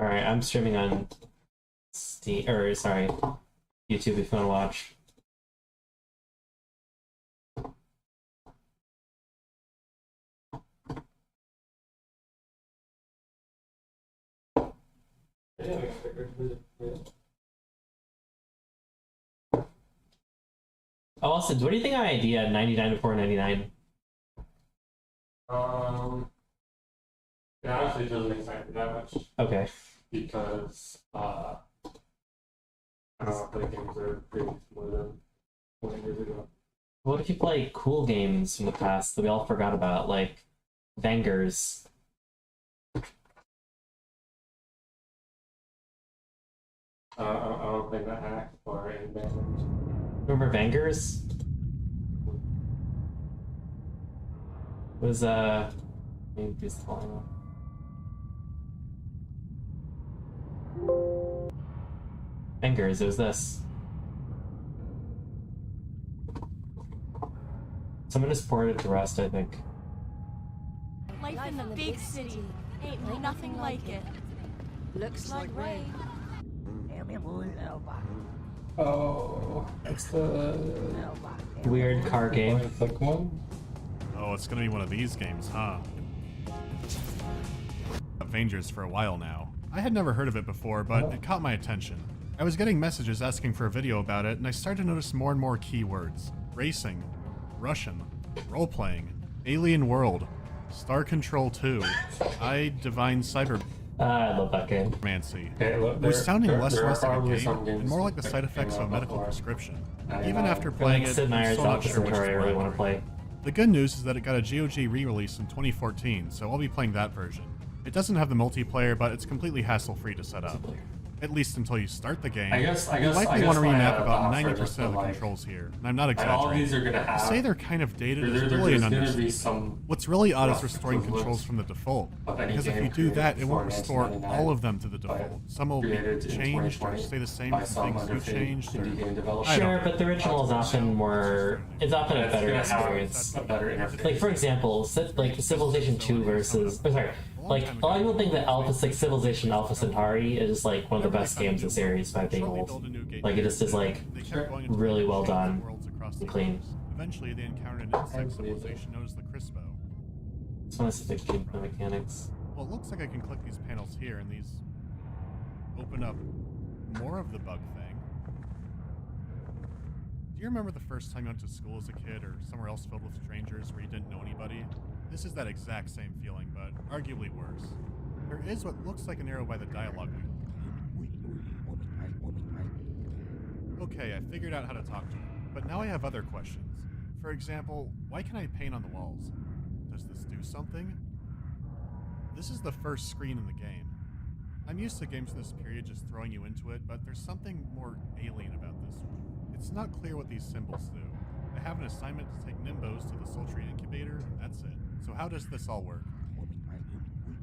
Alright, I'm streaming on Steam, or sorry, YouTube if you want to watch. Oh, Austin, what do you think of my idea 99 to 499? It honestly doesn't excite me that much Okay. because I don't think games are released more than 20 years ago. What if you play cool games from the past that we all forgot about, like Vengers? I don't think that hack or any damage. Remember Vengers? It was maybe this volume. Vengers, it was this. Someone just ported to Rust, I think. Life in the big city ain't nothing like it. Looks like rain. Oh, that's the Weird car game. click one. Oh, it's gonna be one of these games, huh? Avengers for a while now. I had never heard of it before, but it caught my attention. I was getting messages asking for a video about it, and I started to notice more and more keywords. Racing, Russian, role-playing, alien world, Star Control 2, Divine Cyber... I love that game. Mancy. Okay, look, It was sounding less and less like a probably game, some and games more like the that side effects of a came out medical before. prescription. I Even know. after playing it, Sid I'm Meier's still not Office sure which is Centauri I really right. want to play. The good news is that it got a GOG re-release in 2014, so I'll be playing that version. It doesn't have the multiplayer, but it's completely hassle-free to set up. At least until you start the game. I guess You likely want to remap about my, 90% of the like, controls here, and I'm not and all exaggerating. these are gonna To have. say they're kind of dated is there's really an gonna be understatement. some What's really odd is rough restoring equivalents controls from the default, of any because if game you do that, it won't created restore before all 1999, of them to the but default. Some will be created in changed or 2020 stay the same by for some things you underpaid changed. indie game developer. I don't Sure, know. but the original is often more... It's often a It's better gonna have experience. a better interface. Like, for example, like Civilization 2 versus... Oh, sorry. Like, a lot of people think that like Civilization Alpha Centauri is like one of the best games in the series by being old. Like, it just is like really well done and clean. Eventually, they encountered an insect civilization known as the Crispo. It's one of the big mechanics. Well, it looks like I can click these panels here, and these open up more of the bug thing. Do you remember the first time you went to school as a kid, or somewhere else filled with strangers where you didn't know anybody? This is that exact same feeling, but arguably worse. There is what looks like an arrow by the dialogue wheel. Okay, I figured out how to talk to him, but now I have other questions. For example, why can I paint on the walls? Does this do something? This is the first screen in the game. I'm used to games from this period just throwing you into it, but there's something more alien about this one. It's not clear what these symbols do. I have an assignment to take Nimbos to the Sultry Incubator, and that's it. So how does this all work?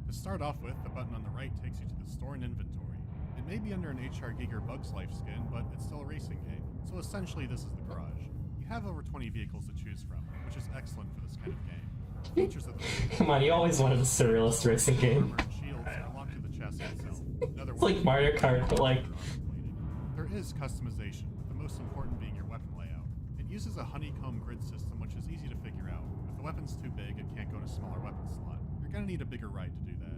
To start off with, the button on the right takes you to the store and inventory. It may be under an HR Giger Bugs Life skin, but it's still a racing game. So essentially this is the garage. You have over 20 vehicles to choose from, which is excellent for this kind of game. Features of the Come on, you always wanted a surrealist racing game. armor and shields unlock to the chassis itself. In other It's like words, Mario Kart, but like... there is customization, the most important being your weapon layout. It uses a honeycomb grid system, which is easy to figure out. If the weapon's too big, it can't go in a smaller weapon slot. You're gonna need a bigger ride to do that.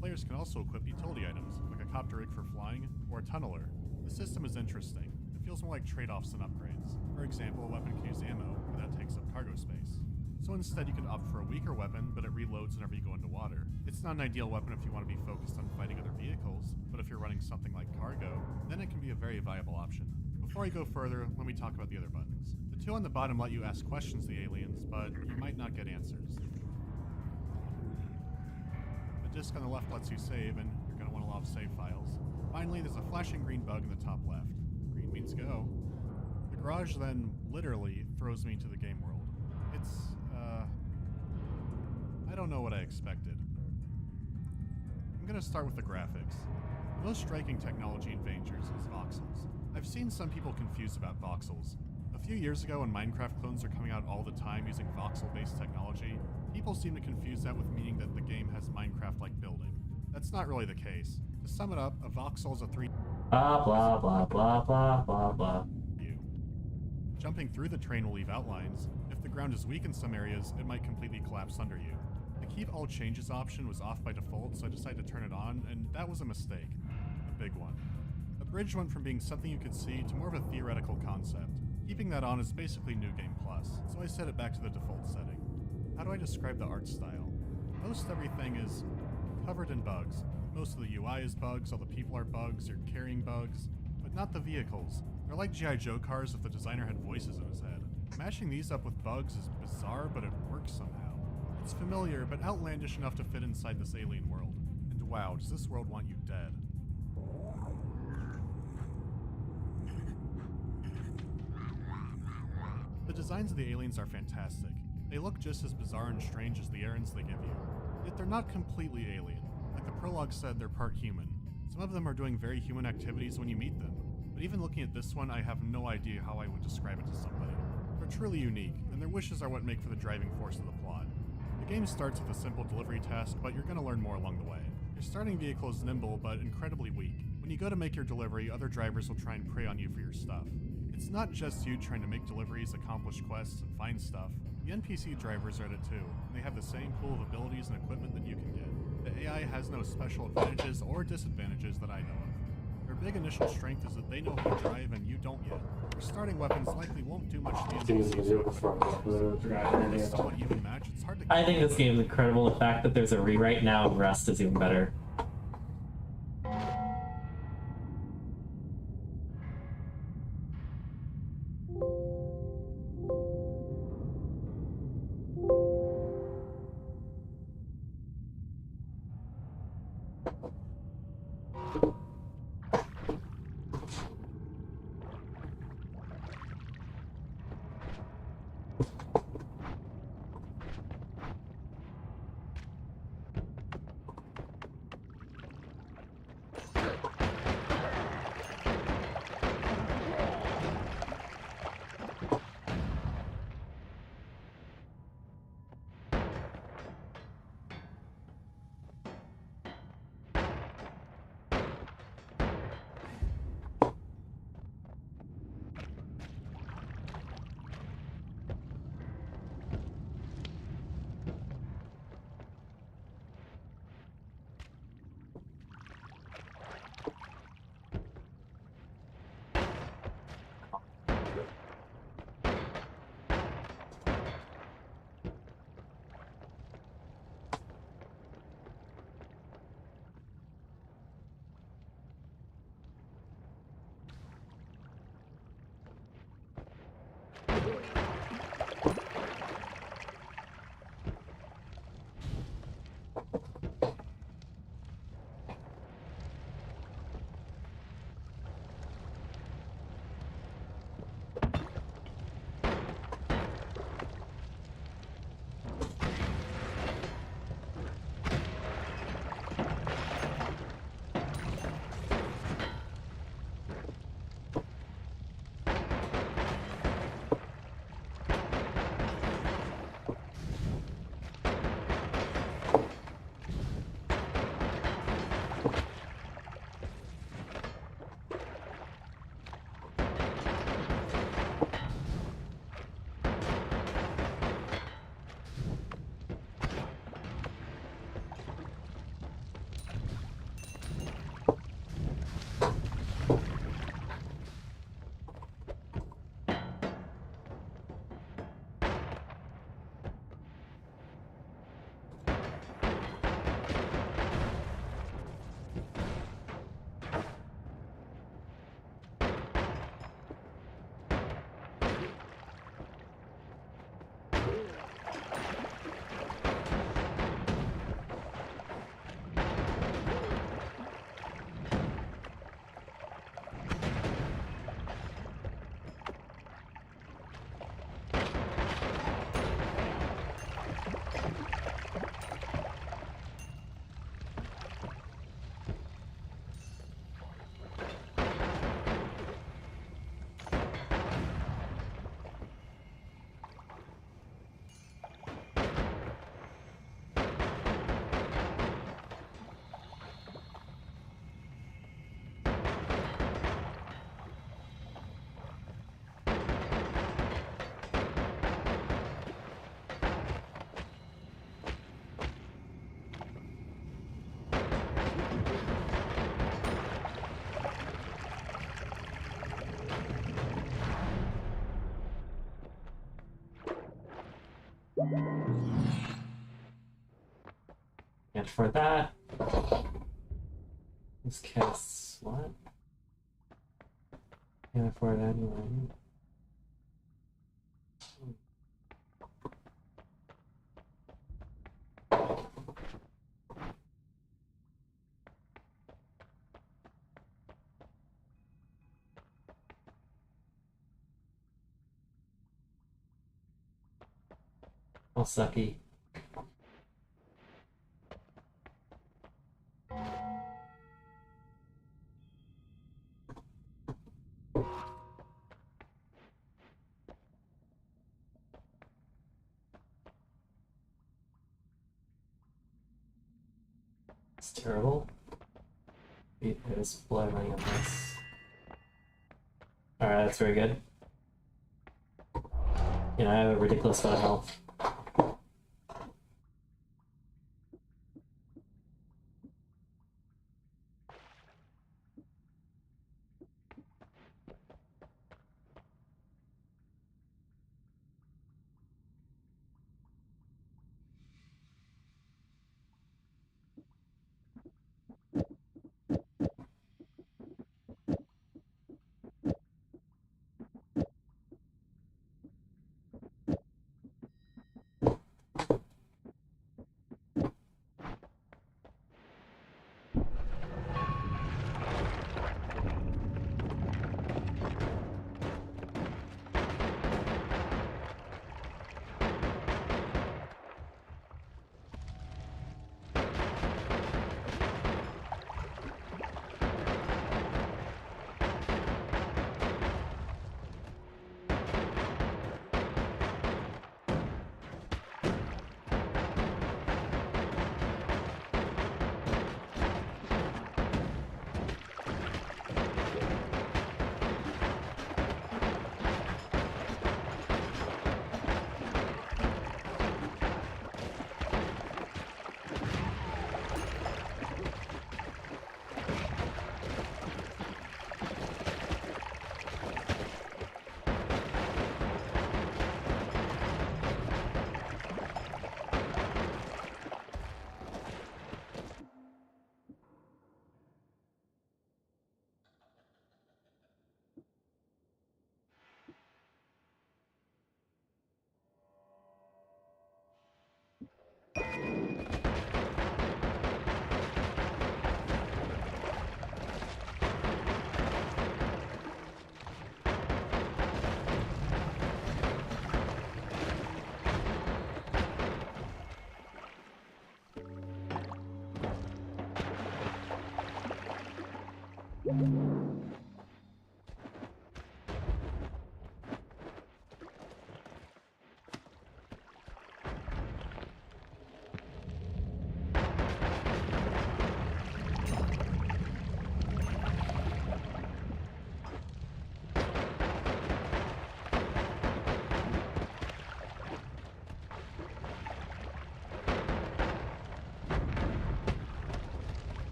Players can also equip utility items, like a copter rig for flying, or a tunneler. The system is interesting. It feels more like trade-offs than upgrades. For example, a weapon can use ammo, but that takes up cargo space. So instead you can opt for a weaker weapon, but it reloads whenever you go into water. It's not an ideal weapon if you want to be focused on fighting other vehicles, but if you're running something like cargo, then it can be a very viable option. Before I go further, let me talk about the other buttons. The two on the bottom let you ask questions to the aliens, but you might not get answers. The disc on the left lets you save, and you're going to want to log save files. Finally, there's a flashing green bug in the top left. Green means go. The garage then literally throws me into the game world. It's, I don't know what I expected. I'm gonna start with the graphics. The most striking technology in Vengers is voxels. I've seen some people confused about voxels. A few years ago when Minecraft clones are coming out all the time using voxel-based technology, people seem to confuse that with meaning that the game has Minecraft-like building. That's not really the case. To sum it up, a voxel is a 3 Blah blah blah blah blah blah blah. view. Jumping through the train will leave outlines. If the ground is weak in some areas, it might completely collapse under you. The keep all changes option was off by default, so I decided to turn it on, and that was a mistake. A big one. A bridge went from being something you could see to more of a theoretical concept. Keeping that on is basically New Game Plus, so I set it back to the default setting. How do I describe the art style? Most everything is covered in bugs. Most of the UI is bugs, all the people are bugs, you're carrying bugs, but not the vehicles. They're like G.I. Joe cars if the designer had voices in his head. Mashing these up with bugs is bizarre, but it works somehow. It's familiar, but outlandish enough to fit inside this alien world. And wow, does this world want you dead. The designs of the aliens are fantastic. They look just as bizarre and strange as the errands they give you. Yet they're not completely alien. Like the prologue said, they're part human. Some of them are doing very human activities when you meet them. But even looking at this one, I have no idea how I would describe it to somebody. They're truly unique, and their wishes are what make for the driving force of the plot. The game starts with a simple delivery task, but you're going to learn more along the way. Your starting vehicle is nimble, but incredibly weak. When you go to make your delivery, other drivers will try and prey on you for your stuff. It's not just you trying to make deliveries, accomplish quests, and find stuff. The NPC drivers are at it too, and they have the same pool of abilities and equipment that you can get. The AI has no special advantages or disadvantages that I know of. Their big initial strength is that they know how to drive and you don't yet. Your starting weapons likely won't do much to the Seems to NPCs. do it for the dragon. It's a somewhat even match. It's hard to I think this game is incredible. The fact that there's a rewrite now and Rust is even better. And for that, this casts what? Can't afford it anyway. All sucky. It's terrible. There's blood running on this. Alright, that's very good. You know, I have a ridiculous amount of health.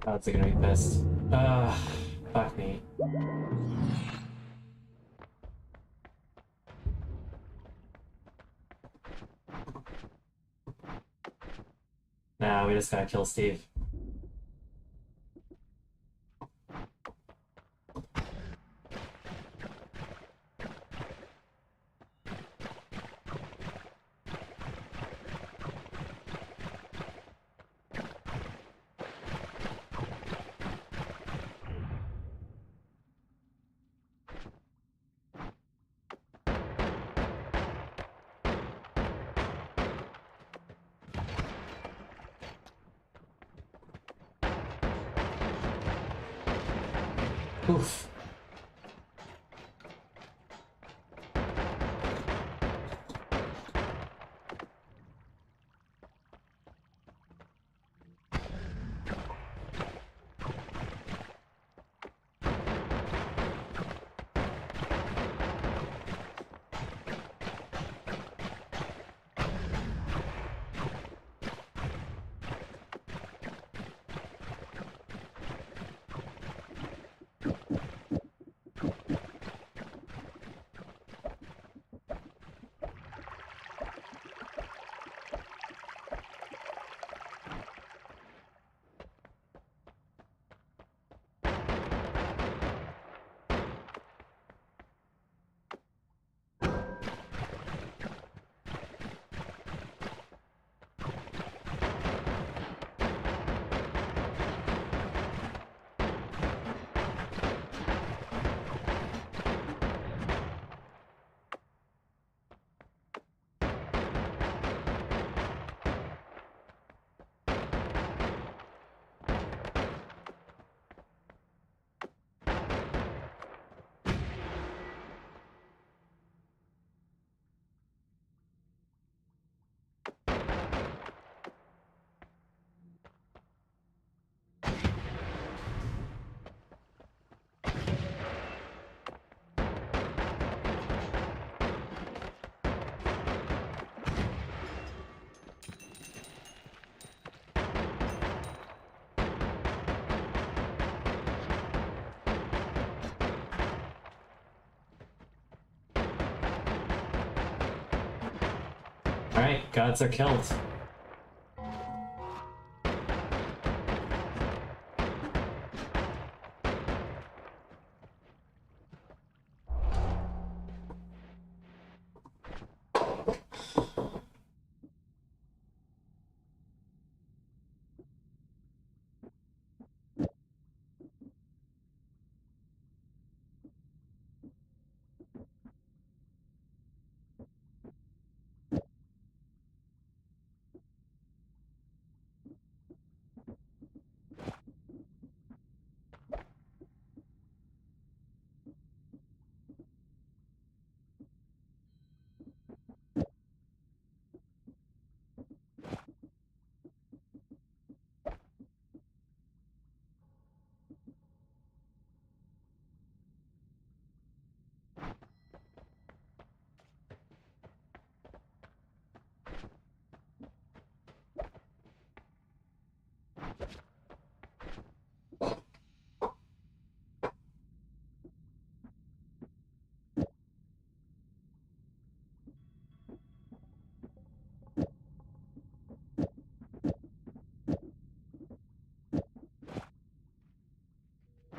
Odds are gonna be pissed. Fuck me. Nah, we just gotta kill Steve. Oof. Alright, gods are killed.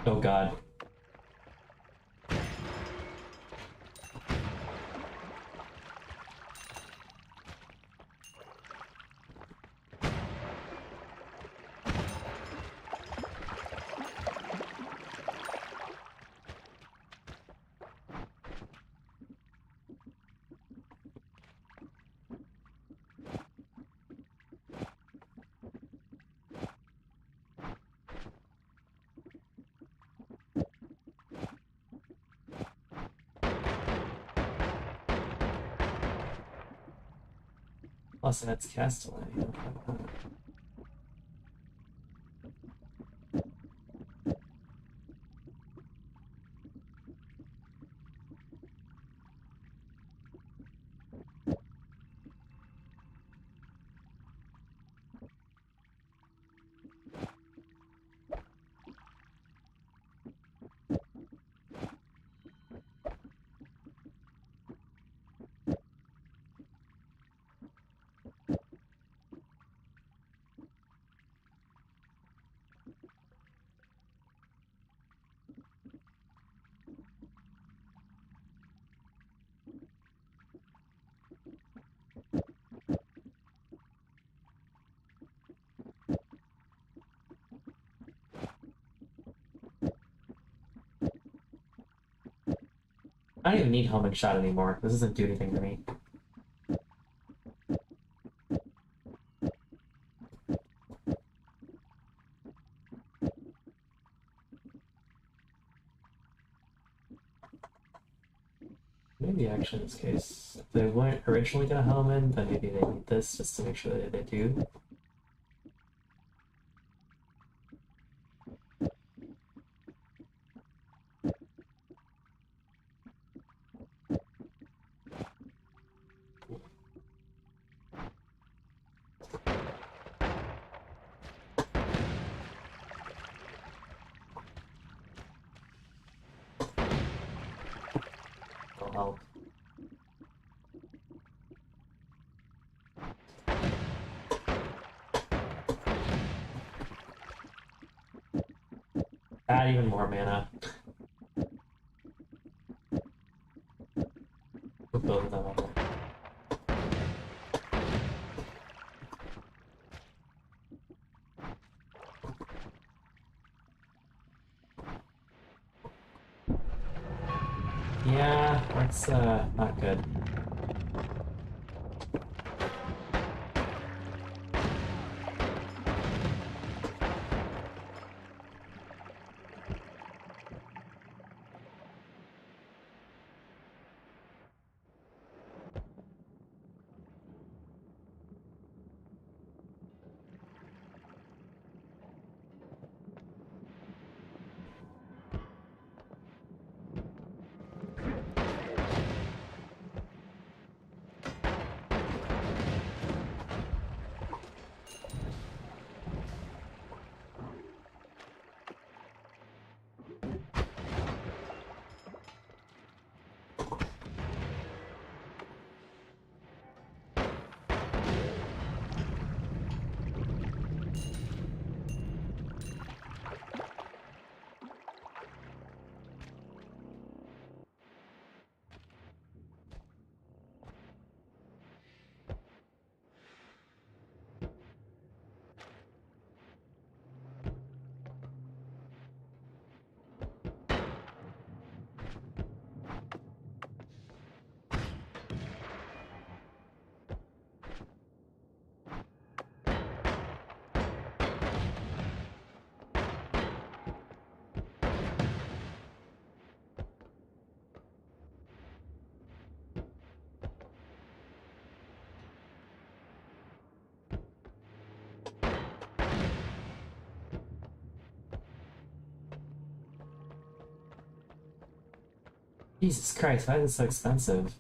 Oh god. Plus that's Castellan. I don't even need homing shot anymore. This doesn't do anything to me. Maybe actually in this case, if they weren't originally gonna home in, then maybe they need this just to make sure that they do. Will help. Add even more mana. Put both of them on there. Yeah, that's not good. Jesus Christ, why is it so expensive?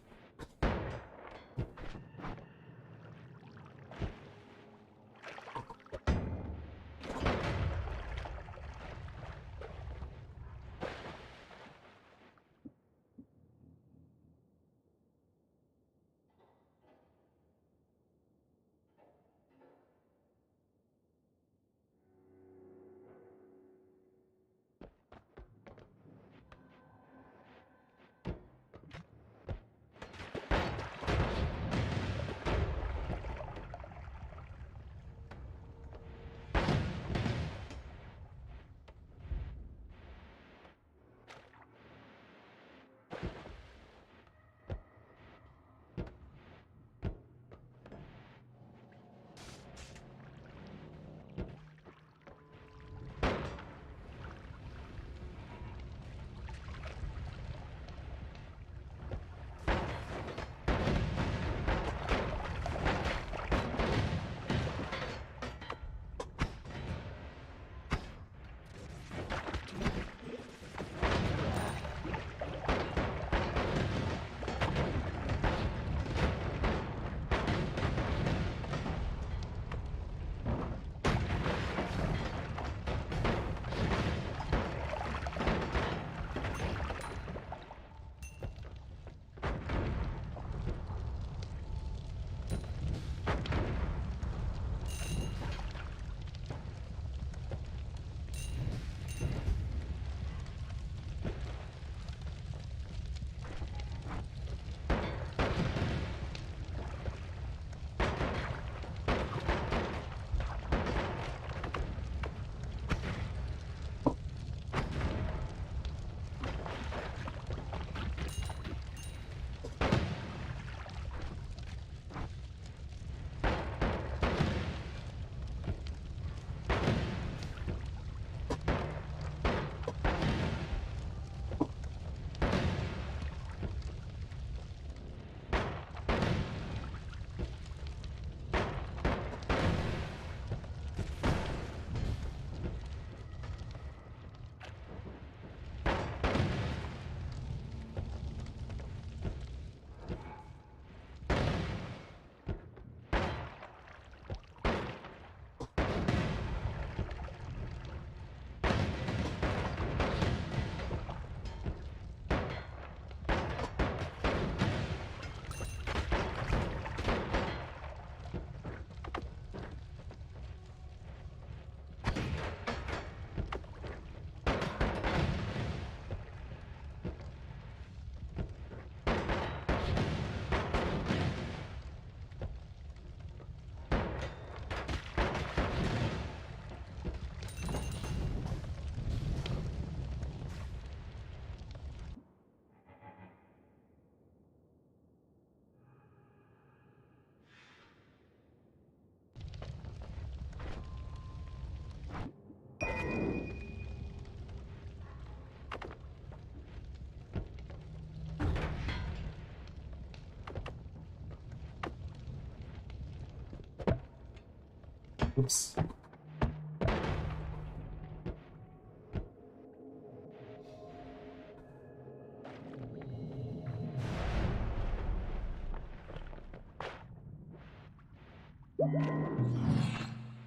Oops.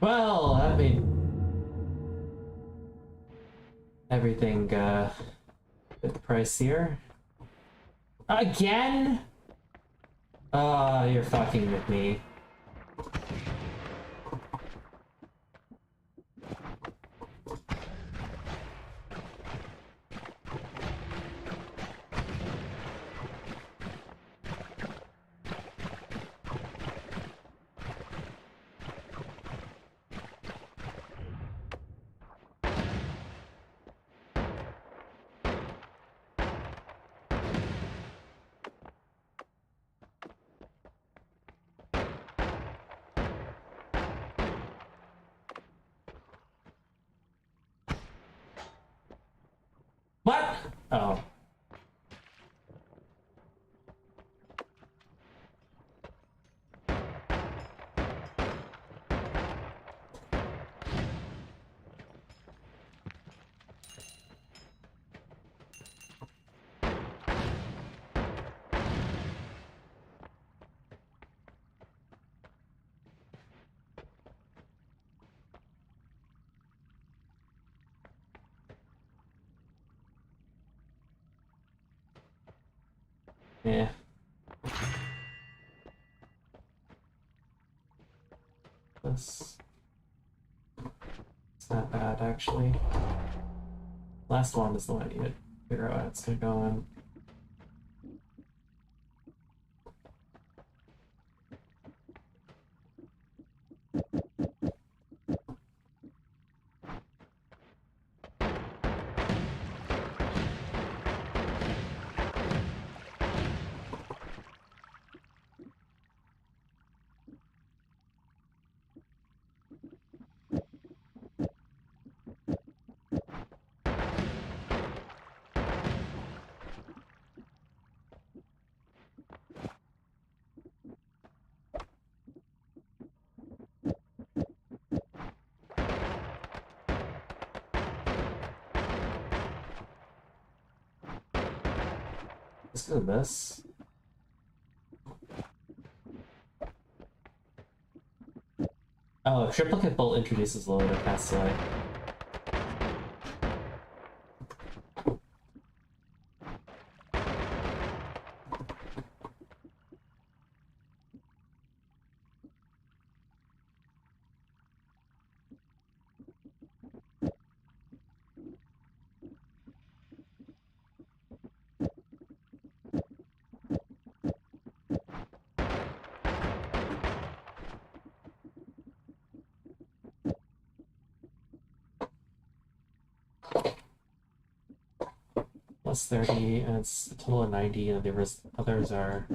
Well, I mean, everything a bit pricier. Again? You're fucking with me. What? Oh. Yeah. This. It's not bad, actually. Last one is the one I need to figure out how it's gonna go in. Let's do this. Oh, triplicate bolt introduces load and pass away. Plus 30, and it's a total of 90, and the others are...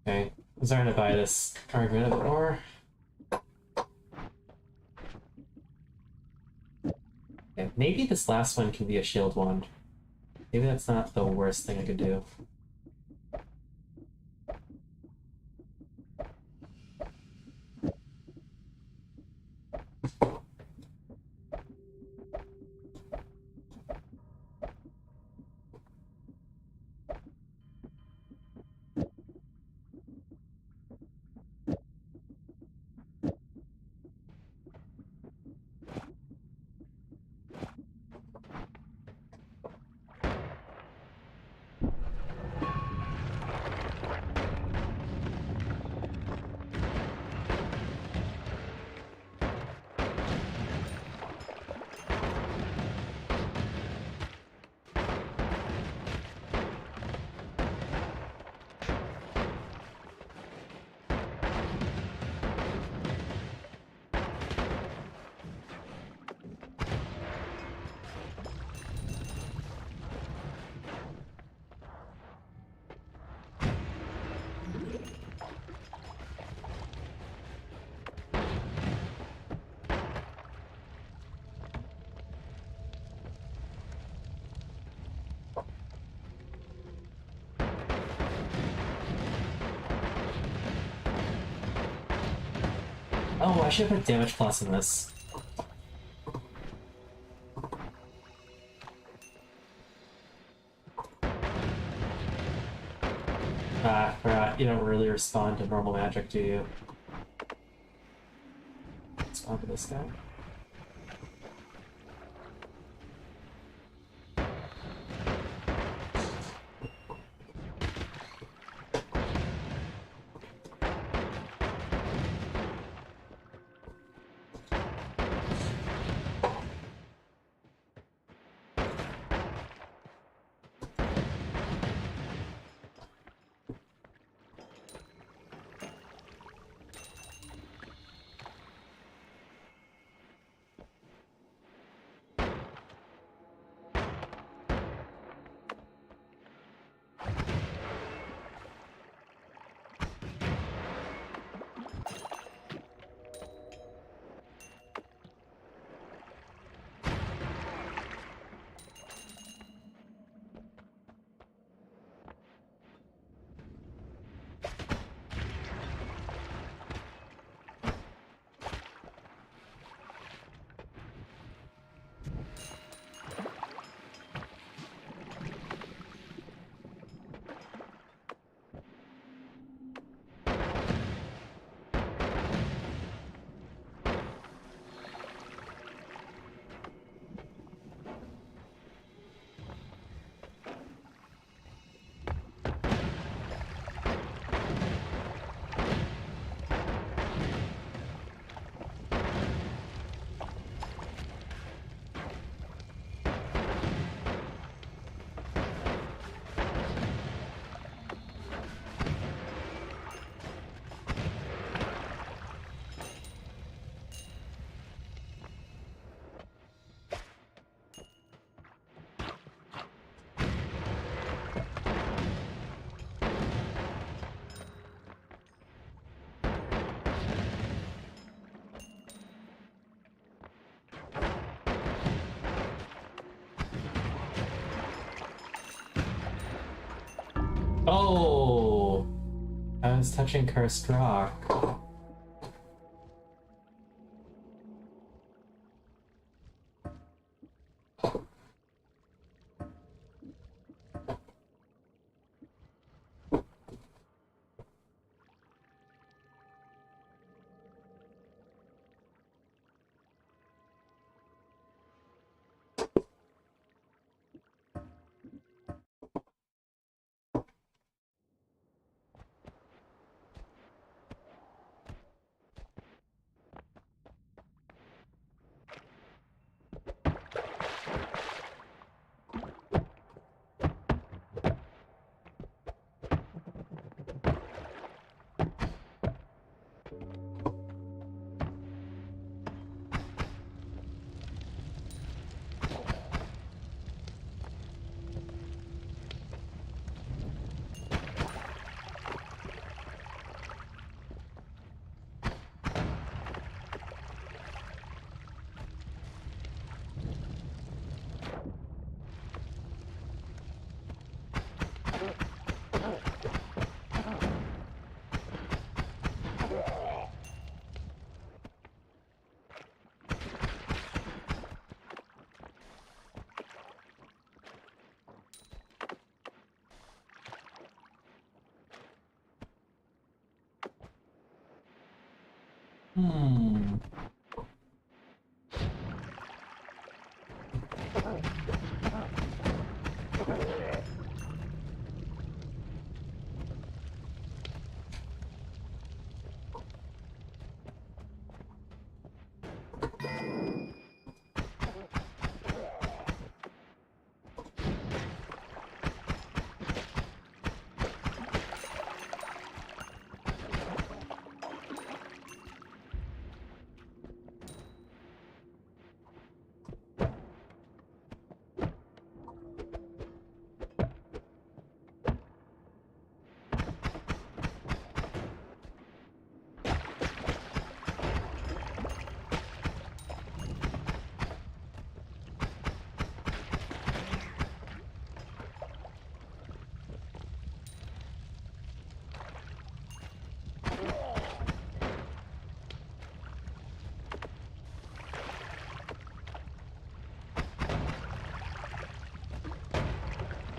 Okay, I'm starting to buy this argument a bit more. Okay, maybe this last one can be a shield one. Maybe that's not the worst thing I could do. Oh, I should have put damage plus in this. Ah, forgot. You don't really respond to normal magic, do you? Respond to this guy. Oh! I was touching cursed rock. Hmm.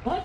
What?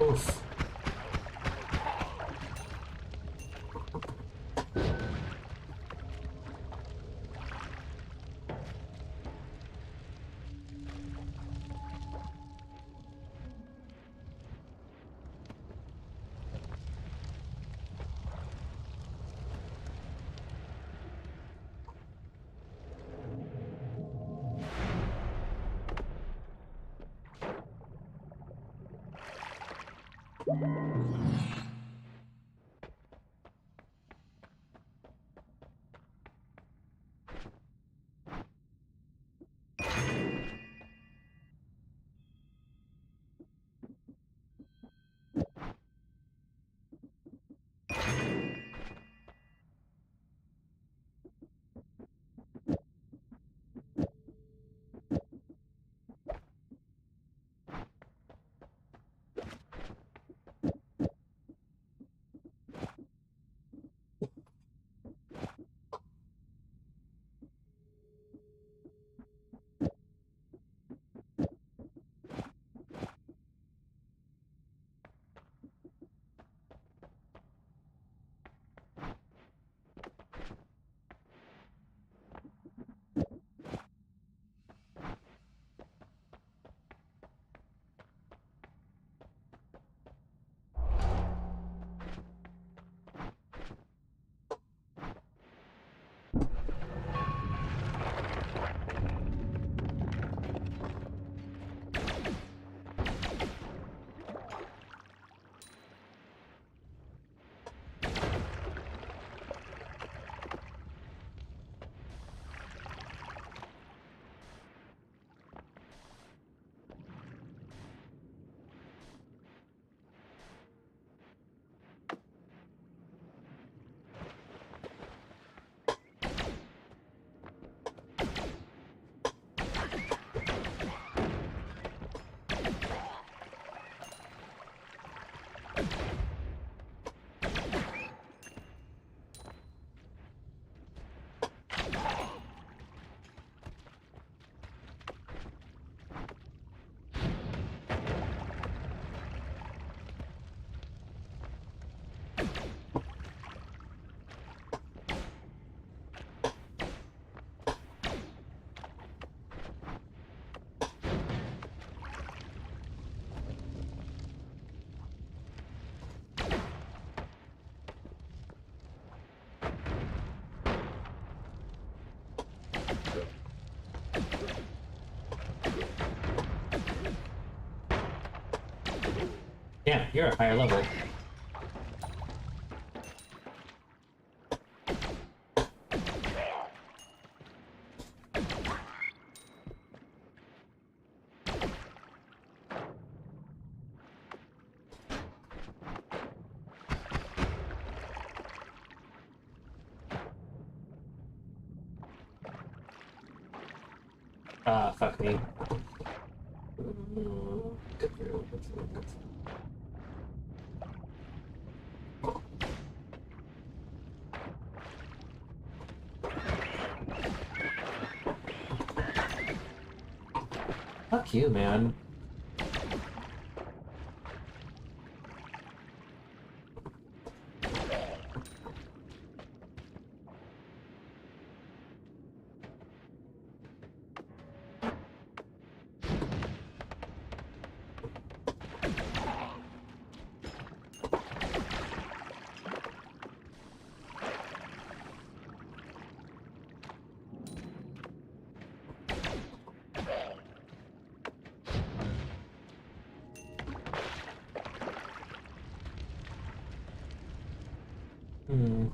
Oof. Yeah, you're a higher level. Ah, fuck me. Good through, good through, good through. Fuck you, man. Hmm.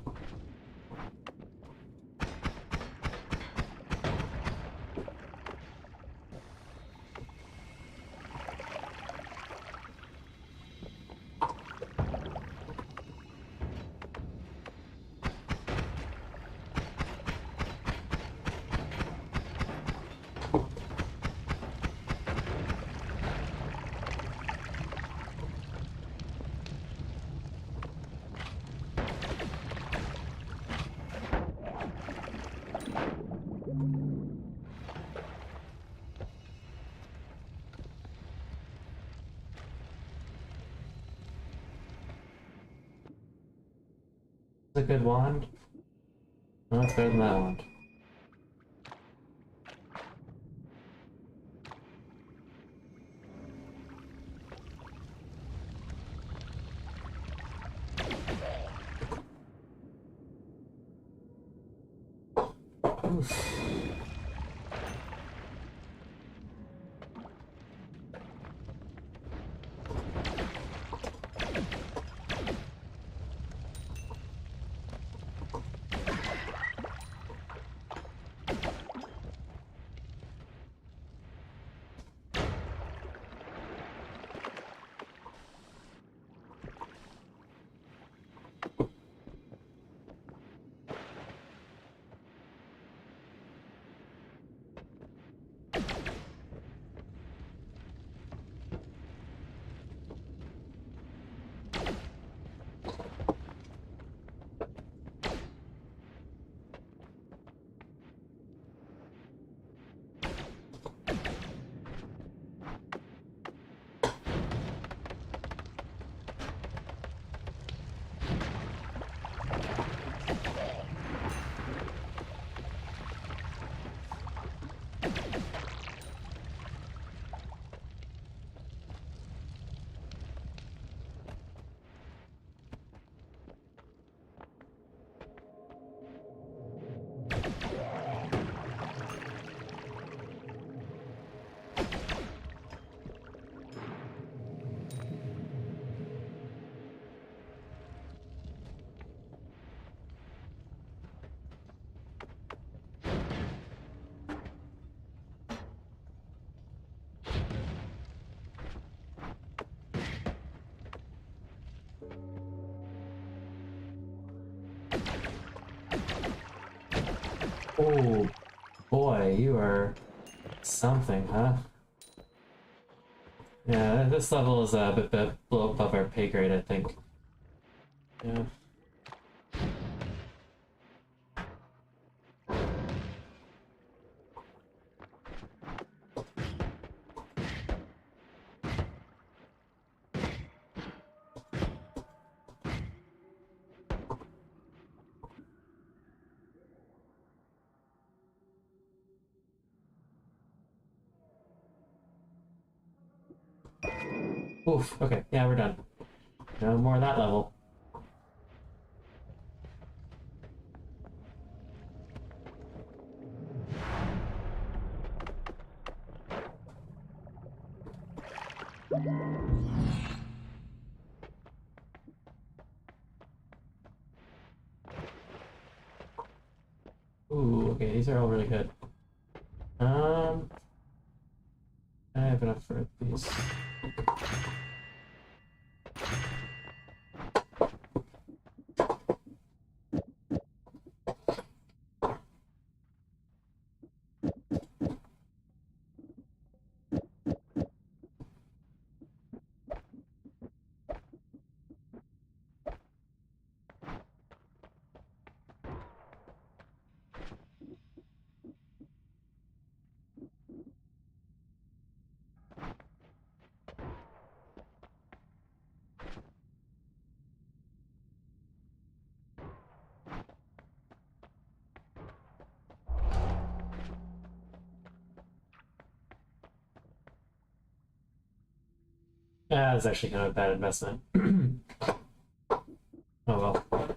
a good wand. No, it's better than that wand. Oof. Oh, boy, you are something, huh? Yeah, this level is a bit above our pay grade, I think. Yeah. Oof, okay, yeah, we're done. No more of that level. Ooh, okay, these are all really good. I have enough for these. Ah, that's actually kind of a bad investment. Oh well.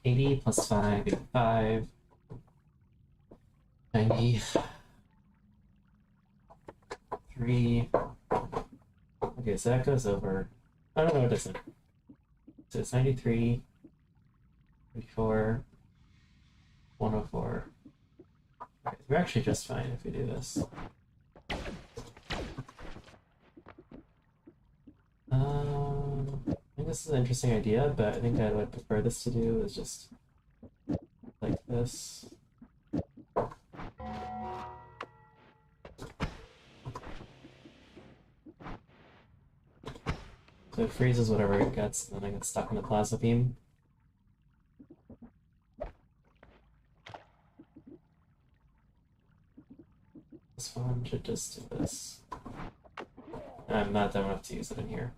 80 plus 5, 85. 93. Okay, so that goes over. I don't know, it doesn't. So it's 93, 84, 104. Okay, we're actually just fine if we do this. I think this is an interesting idea, but I think I would prefer this to do is just like this. So it freezes whatever it gets, and then I get stuck in the plasma beam. This one should just do this. I'm not dumb enough to use it in here.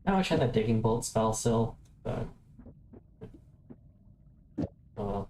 I wish I had that digging bolt spell still, but oh well.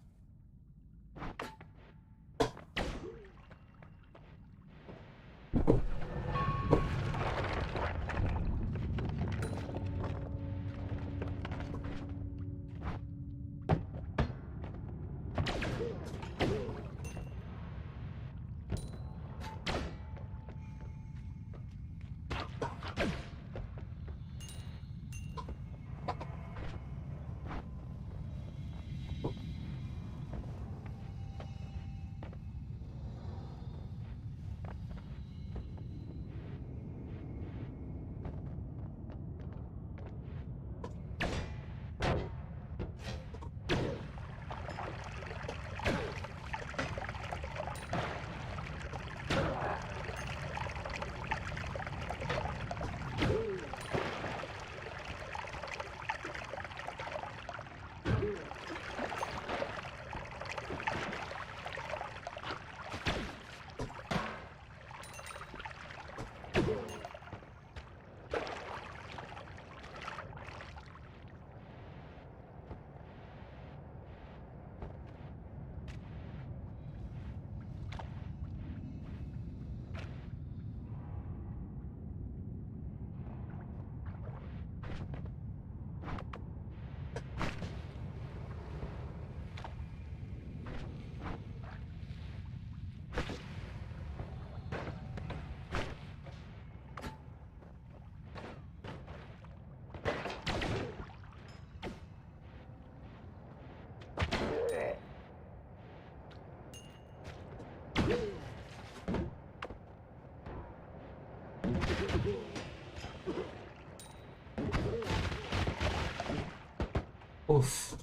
Oof.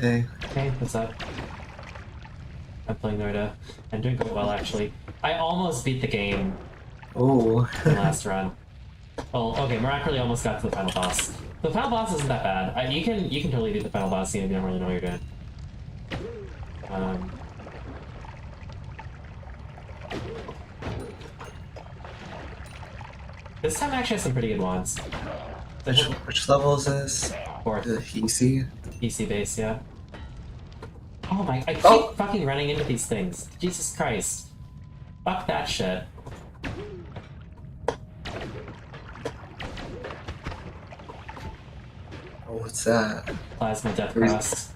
Hey. Hey, what's up? I'm playing Noida. I'm doing quite well, actually. I almost beat the game Oh. in the last run. Well, okay, miraculously almost got to the final boss. The final boss isn't that bad. You can totally beat the final boss even if you don't really know what you're doing. This time actually has some pretty good ones. Which level is this? Fourth. The EC? PC base, yeah. Oh my, I keep fucking running into these things. Jesus Christ. Fuck that shit. Oh, what's that? Plasma Death Cross.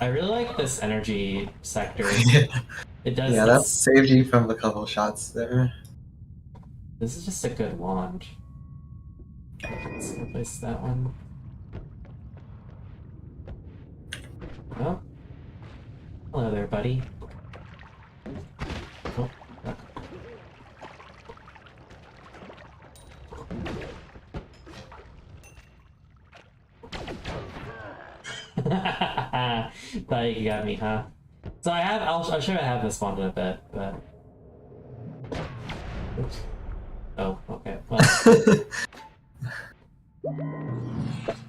I really like this energy sector. It does. Yeah, that saved you from a couple shots there. This is just a good wand. Let's replace that one. Oh. Hello there, buddy. Oh, fuck. Thought you got me, huh? So I have, I'll show you I have this wand in a bit, but... Oops. Oh, okay, well...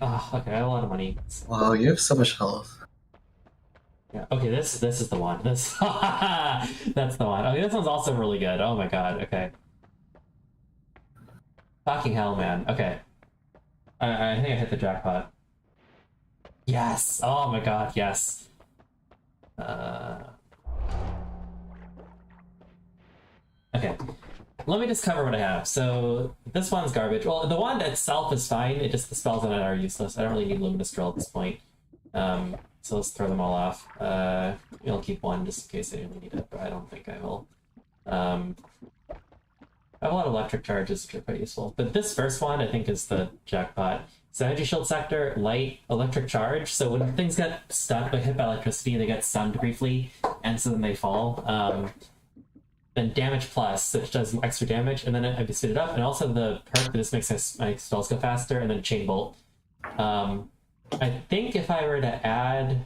Oh, okay, I have a lot of money. Wow, you have so much health. Yeah, okay, this is the one. This that's the one. Okay, this one's also really good. Oh my god, okay. Fucking hell, man. Okay. I think I hit the jackpot. Yes! Oh my god, yes. Okay. Let me just cover what I have. So, this one's garbage. Well, the wand itself is fine, it just the spells on it are useless. I don't really need Luminous Drill at this point. So let's throw them all off. I'll keep one just in case I really need it, but I don't think I will. I have a lot of electric charges, which are quite useful. But this first one, I think, is the jackpot. So energy shield sector, light, electric charge. So when things get stunned, hit by electricity, they get stunned briefly, and so then they fall. Then damage plus, which does extra damage, and then I speed it up, and also the perk that just makes my spells go faster, and then chain bolt. I think if I were to add...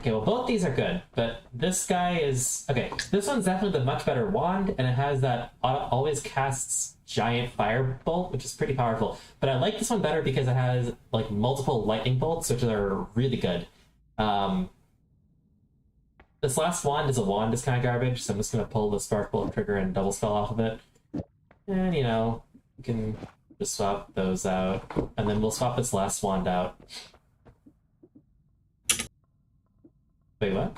Okay, well both these are good, but this guy is... Okay, this one's definitely the much better wand, and it has that always casts giant fire bolt, which is pretty powerful. But I like this one better because it has like multiple lightning bolts, which are really good. This last wand is a wand is kind of garbage, so I'm just going to pull the spark bolt trigger and double spell off of it. And, you know, you can just swap those out, and then we'll swap this last wand out. Wait, what?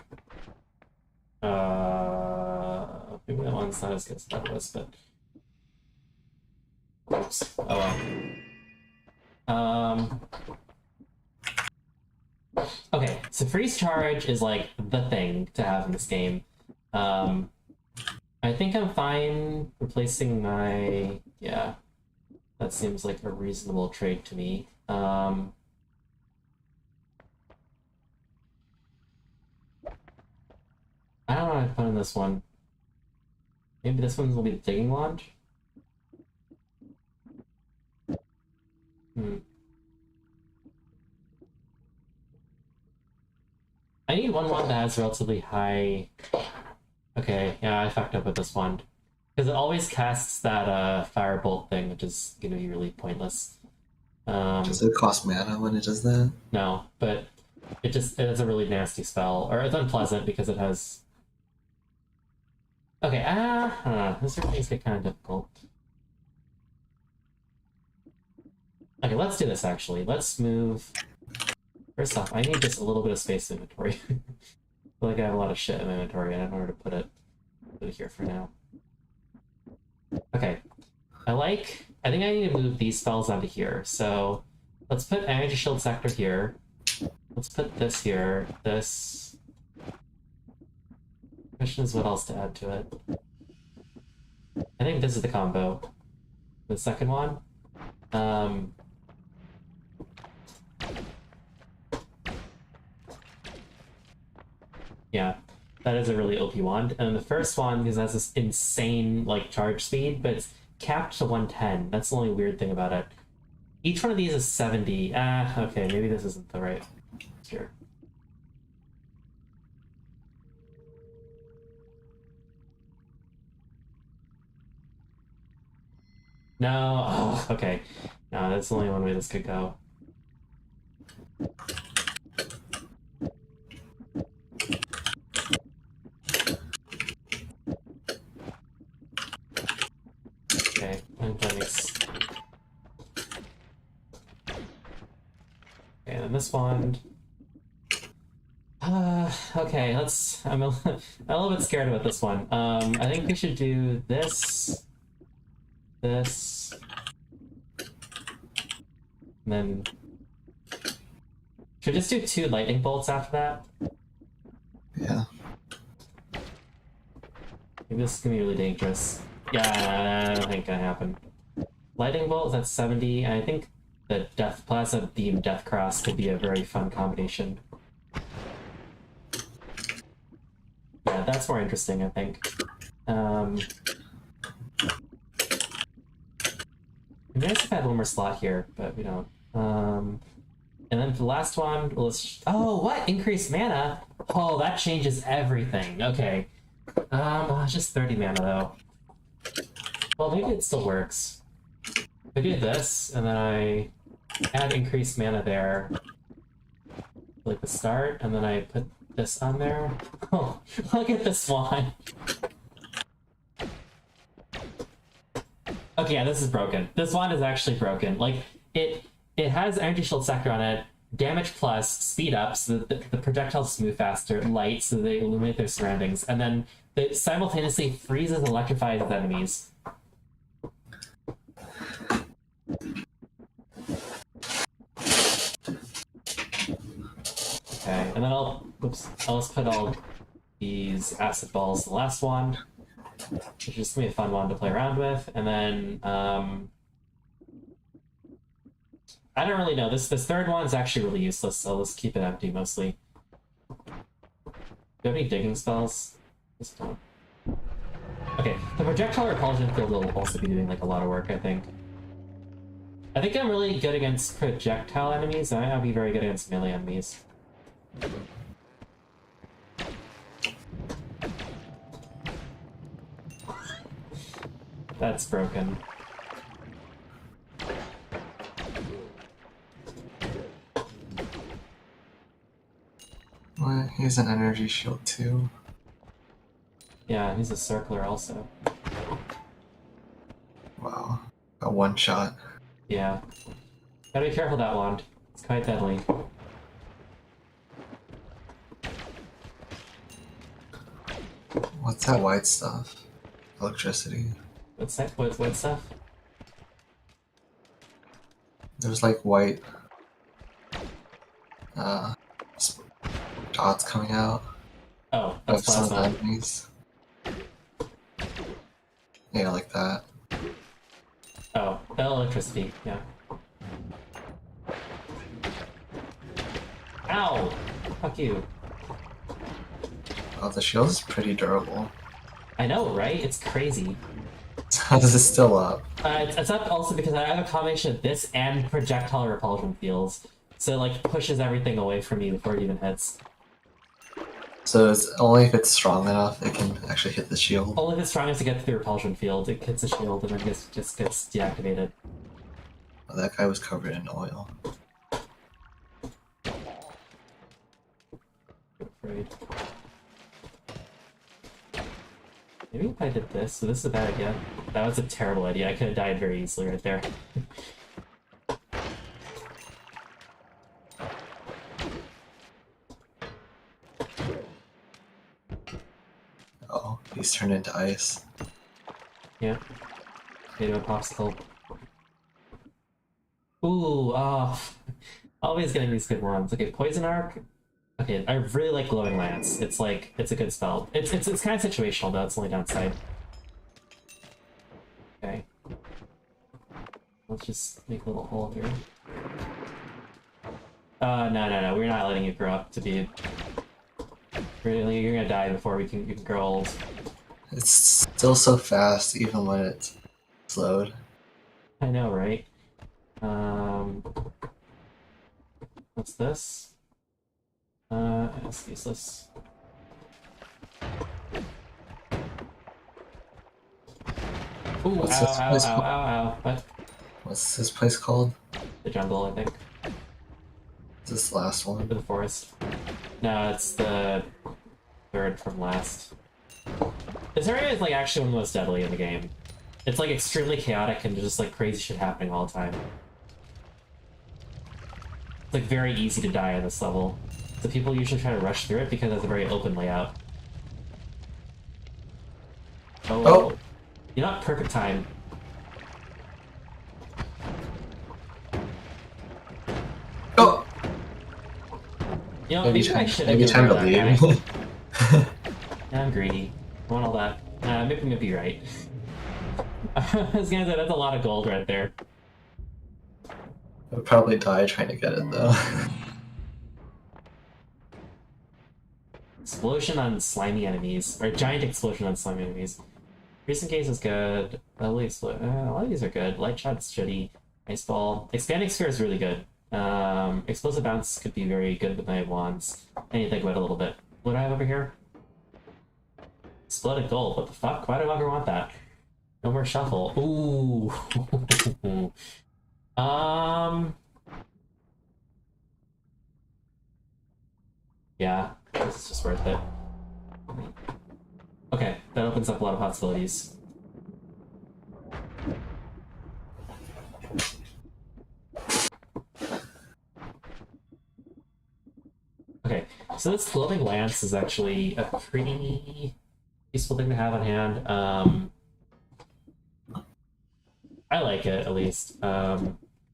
Maybe that one's not as good as that was, but... Oops. Oh well. Okay, so freeze charge is like the thing to have in this game. I think I'm fine replacing my... Yeah, that seems like a reasonable trade to me. I don't know how to put in this one. Maybe this one will be the digging wand? I need one wand that has relatively high... Okay, yeah, I fucked up with this wand. Because it always casts that firebolt thing, which is gonna be really pointless. Does it cost mana when it does that? No, but it has a really nasty spell. Or it's unpleasant because it has... Okay, this things get kind of difficult. Okay, let's do this actually. Let's move... First off, I need just a little bit of space inventory. I feel like I have a lot of shit in my inventory and I don't know where to put it. Put it here for now. Okay. I think I need to move these spells onto here. So let's put Energy Shield Sector here. Let's put this here. This... Question is what else to add to it. I think this is the combo. The second one. Yeah, that is a really OP wand. And the first one, because it has this insane, like, charge speed, but it's capped to 110. That's the only weird thing about it. Each one of these is 70. Okay, maybe this isn't the right. Sure. No, oh, okay. No, that's the only one way this could go. Okay, and that makes... Okay, and this one... okay, let's... I'm a little bit scared about this one. I think we should do this... This... And then... Should we just do 2 lightning bolts after that? Yeah. Maybe this is gonna be really dangerous. Yeah, I don't think it's gonna happen. Lightning bolt, that's 70, and I think the Death Plasma Beam Death Cross could be a very fun combination. Yeah, that's more interesting, I think. It'd be nice if I had a little more slot here, but we don't. And then for the last one, let's... Oh, what? Increased mana? Oh, that changes everything. Okay. Just 30 mana, though. Well, maybe it still works. I do this, and then I add increased mana there, like the start, and then I put this on there. Oh, look at this one! Okay, yeah, this is broken. This wand is actually broken. Like, it has Energy Shield Sector on it, damage plus, speed up, so that the projectiles move faster, light, so they illuminate their surroundings, and then it simultaneously freezes and electrifies enemies. Okay, and then I'll just put all these acid balls in the last wand, which is just gonna be a fun one to play around with, and then I don't really know. This third one is actually really useless, so let's keep it empty mostly. Do you have any digging spells? Just don't. Okay, the projectile repulsion field will also be doing like a lot of work, I think. I think I'm really good against projectile enemies. I might not be very good against melee enemies. That's broken. What? He's an energy shield too. Yeah, he's a circler also. Wow. A one shot. Yeah. Gotta be careful with that wand. It's quite deadly. What's that white stuff? Electricity. What's that? What stuff? There's like white dots coming out Oh, of that's some of the plasma. enemies. Yeah, like that. Oh, electricity, yeah. Ow! Fuck you. Oh, the shield is pretty durable. I know, right? It's crazy. How is it still up? It's up also because I have a combination of this and projectile repulsion fields. So it like pushes everything away from me before it even hits. So it's only if it's strong enough it can actually hit the shield. Only if it's strong enough to get to the repulsion field, it hits the shield and then just gets deactivated. Oh, that guy was covered in oil. Afraid. Maybe if I did this, so this is a bad idea. That was a terrible idea. I could have died very easily right there. Oh, he's turned into ice. Yeah. Made him a popsicle. Ooh, always getting these good ones. Okay, Poison Arc. Okay, I really like Glowing Lance. It's like, it's a good spell. It's kind of situational, though. It's the only downside. Okay. Let's just make a little hole here. No. We're not letting you grow up to be... Really, you're gonna die before you can grow old. It's still so fast even when it's load. I know, right? What's this? It's useless. Ooh, ow, What's ow, this ow, place ow, called? ow. What? What's this place called? The jungle, I think. Is this the last Or one? the forest. No, it's the third from last. This area is like actually one of the most deadly in the game. It's like extremely chaotic and just like crazy shit happening all the time. It's like very easy to die on this level. So people usually try to rush through it because it's a very open layout. Oh! You're not perfect time. Oh! You know, Maybe maybe I time, should have maybe time to that guy. leave. Yeah, I'm greedy. I want all that. Maybe you're right. I was gonna say, that's a lot of gold right there. I'd probably die trying to get it though. Explosion on slimy enemies. Or giant explosion on slimy enemies. Recent case is good. A lot of these are good. Light shot's shitty. Ice ball. Expanding sphere is really good. Explosive bounce could be very good with my wands. I need to think about it a little bit. What do I have over here? Exploded gold. What the fuck? Why do I ever want that? No more shuffle. Ooh. Yeah, this is just worth it. Okay, that opens up a lot of possibilities. Okay, so this floating lance is actually a pretty useful thing to have on hand. I like it, at least. I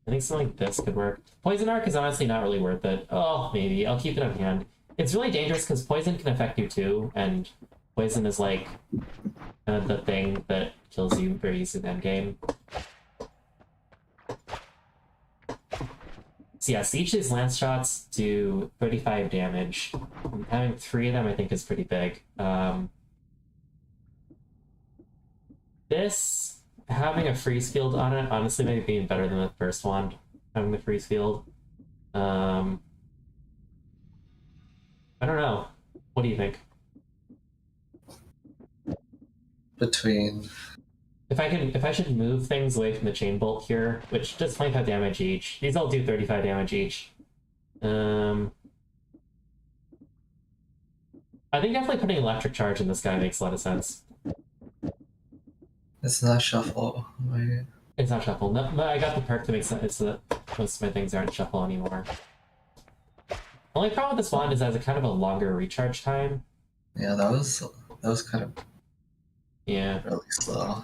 think something like this could work. Poison Arc is honestly not really worth it. Oh, maybe. I'll keep it on hand. It's really dangerous because poison can affect you too, and poison is like kind of the thing that kills you very easily in the endgame. So yes, each of these lance shots do 35 damage. And having 3 of them I think is pretty big. This, having a freeze field on it, honestly maybe being better than the first one, having the freeze field. I don't know. What do you think? Between If I should move things away from the chain bolt here, which does 25 damage each. These all do 35 damage each. I think definitely putting electric charge in this guy makes a lot of sense. it's not shuffle. Wait. It's not shuffle. No, I got the perk to make sense so that most of my things aren't shuffle anymore. Only problem with this wand is that it's kind of a longer recharge time. Yeah, that was kind of Yeah. really slow.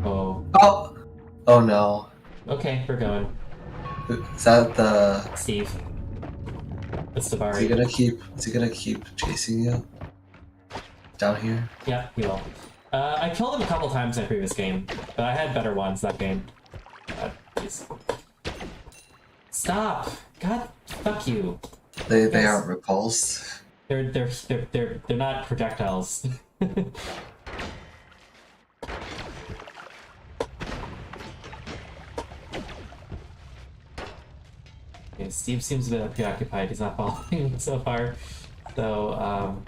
Oh. Oh! Oh no. Okay, we're going. Is that the Steve. It's is he Davari. gonna keep chasing you? Down here? Yeah, he will. I killed him a couple times in my previous game, but I had better ones that game. Please. Stop! God, fuck you. They Yes. aren't repulsed. They're not projectiles. Okay, Steve seems a bit preoccupied. He's not following me so far. So,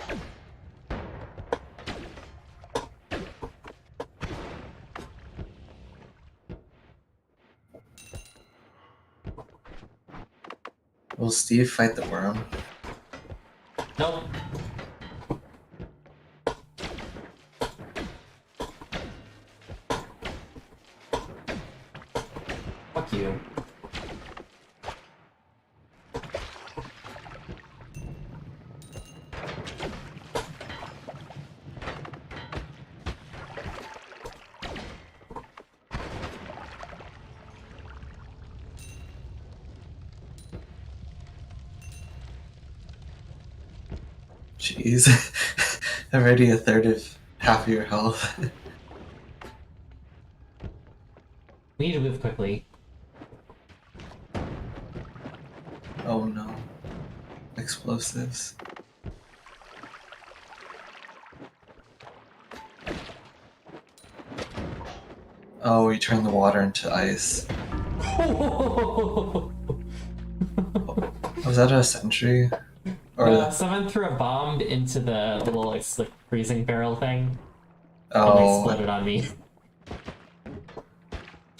Will Steve fight the worm? nope. Fuck you. Jeez. Already a third of half of your health. We need to move quickly. Oh no. Explosives. Oh, you turn the water into ice. Was that a sentry? Or Someone threw a bomb into the little like freezing barrel thing, and oh, exploded on me.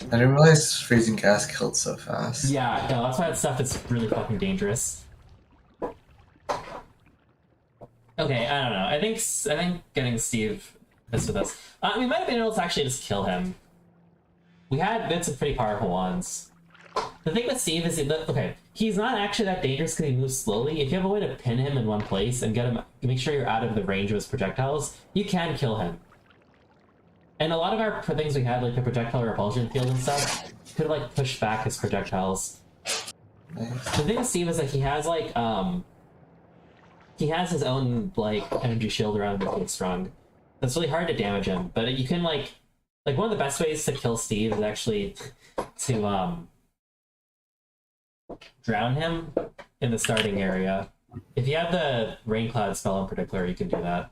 I didn't realize freezing gas killed so fast. Yeah, no, that's why that stuff is really fucking dangerous. Okay, I don't know. I think getting Steve is with us. We might have been able to actually just kill him. We had been some pretty powerful ones. The thing with Steve is okay, he's not actually that dangerous because he moves slowly. If you have a way to pin him in one place and get him, make sure you're out of the range of his projectiles, you can kill him. And a lot of our things we had, like the projectile repulsion field and stuff, could like push back his projectiles. Nice. The thing with Steve is that he has like he has his own like energy shield around him if he's strong. That's really hard to damage him, but you can like one of the best ways to kill Steve is actually to drown him in the starting area. If you have the rain cloud spell in particular, you can do that.